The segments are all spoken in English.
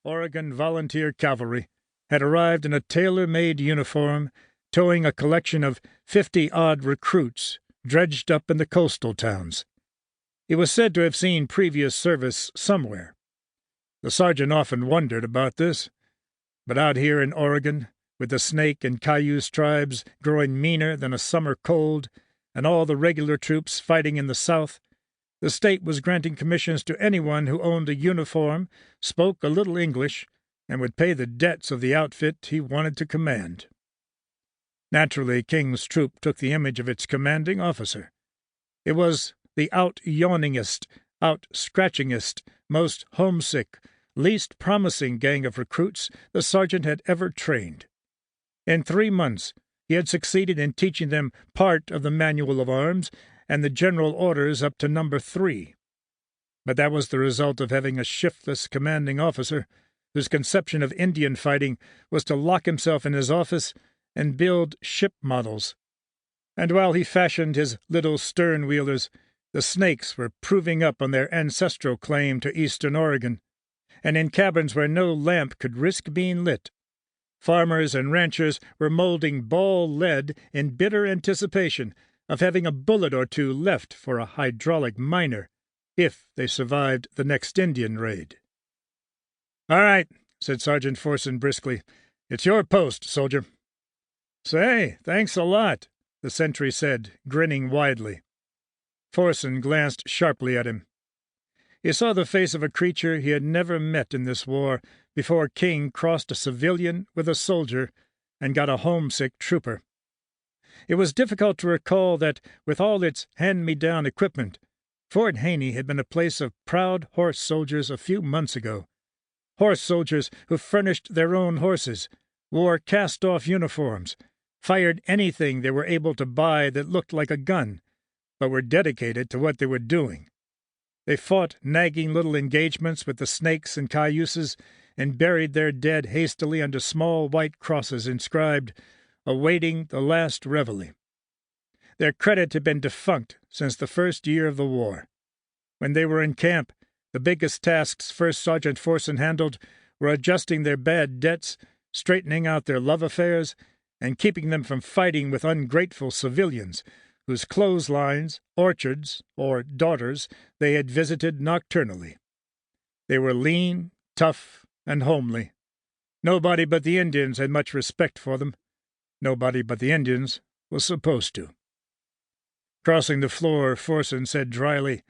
Oregon Volunteer Cavalry, had arrived in a tailor-made uniform, towing a collection of 50-odd recruits dredged up in the coastal towns. He was said to have seen previous service somewhere. The sergeant often wondered about this, but out here in Oregon, with the Snake and Cayuse tribes growing meaner than a summer cold, and all the regular troops fighting in the South, the state was granting commissions to anyone who owned a uniform, spoke a little English, and would pay the debts of the outfit he wanted to command. Naturally, King's troop took the image of its commanding officer. It was the out-yawningest, out-scratchingest, most homesick, least promising gang of recruits the sergeant had ever trained. In 3 months, he had succeeded in teaching them part of the manual of arms and the general orders up to number 3. But that was the result of having a shiftless commanding officer whose conception of Indian fighting was to lock himself in his office and build ship models. And while he fashioned his little stern-wheelers, the Snakes were proving up on their ancestral claim to eastern Oregon, and in cabins where no lamp could risk being lit. Farmers and ranchers were molding ball lead in bitter anticipation of having a bullet or two left for a hydraulic miner, if they survived the next Indian raid. "All right," said Sergeant Forson briskly. "It's your post, soldier." "Say, thanks a lot," the sentry said, grinning widely. Forson glanced sharply at him. He saw the face of a creature he had never met in this war before King crossed a civilian with a soldier and got a homesick trooper. It was difficult to recall that, with all its hand-me-down equipment, Fort Haney had been a place of proud horse soldiers a few months ago. Horse soldiers who furnished their own horses, wore cast-off uniforms, fired anything they were able to buy that looked like a gun, but were dedicated to what they were doing. They fought nagging little engagements with the Snakes and Cayuses and buried their dead hastily under small white crosses inscribed, "Awaiting the last reveille." Their credit had been defunct since the first year of the war. When they were in camp, the biggest tasks First Sergeant Forson handled were adjusting their bad debts, straightening out their love affairs, and keeping them from fighting with ungrateful civilians whose clotheslines, orchards, or daughters they had visited nocturnally. They were lean, tough, and homely. Nobody but the Indians had much respect for them. Nobody but the Indians was supposed to. Crossing the floor, Forson said dryly,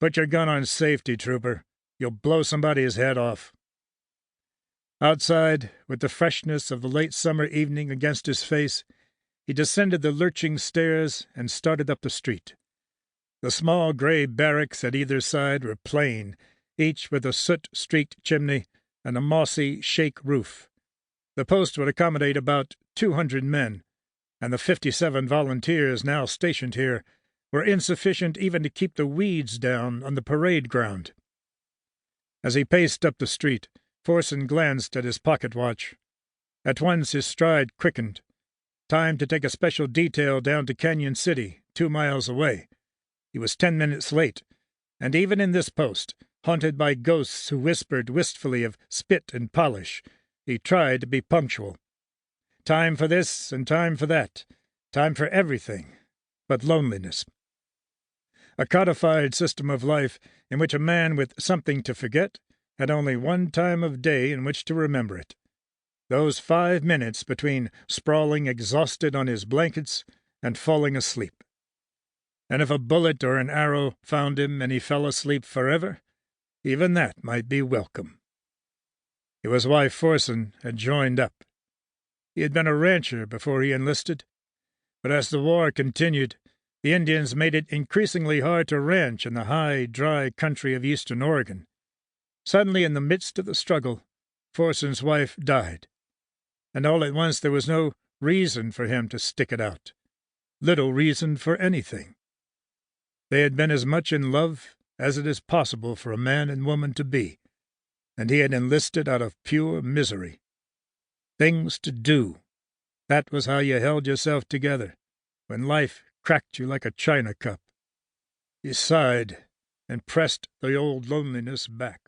"Put your gun on safety, trooper. You'll blow somebody's head off." Outside, with the freshness of the late summer evening against his face, he descended the lurching stairs and started up the street. The small gray barracks at either side were plain, each with a soot-streaked chimney and a mossy shake roof. The post would accommodate about 200 men, and the 57 volunteers now stationed here were insufficient even to keep the weeds down on the parade ground. As he paced up the street, Forson glanced at his pocket watch. At once his stride quickened. Time to take a special detail down to Canyon City, 2 miles away. He was 10 minutes late, and even in this post, haunted by ghosts who whispered wistfully of spit and polish, he tried to be punctual. Time for this and time for that, time for everything but loneliness. A codified system of life in which a man with something to forget had only one time of day in which to remember it. Those 5 minutes between sprawling exhausted on his blankets and falling asleep. And if a bullet or an arrow found him and he fell asleep forever, even that might be welcome. It was why Forson had joined up. He had been a rancher before he enlisted, but as the war continued, the Indians made it increasingly hard to ranch in the high, dry country of eastern Oregon. Suddenly, in the midst of the struggle, Forson's wife died, and all at once there was no reason for him to stick it out. Little reason for anything. They had been as much in love as it is possible for a man and woman to be, and he had enlisted out of pure misery. Things to do. That was how you held yourself together, when life cracked you like a china cup. He sighed and pressed the old loneliness back.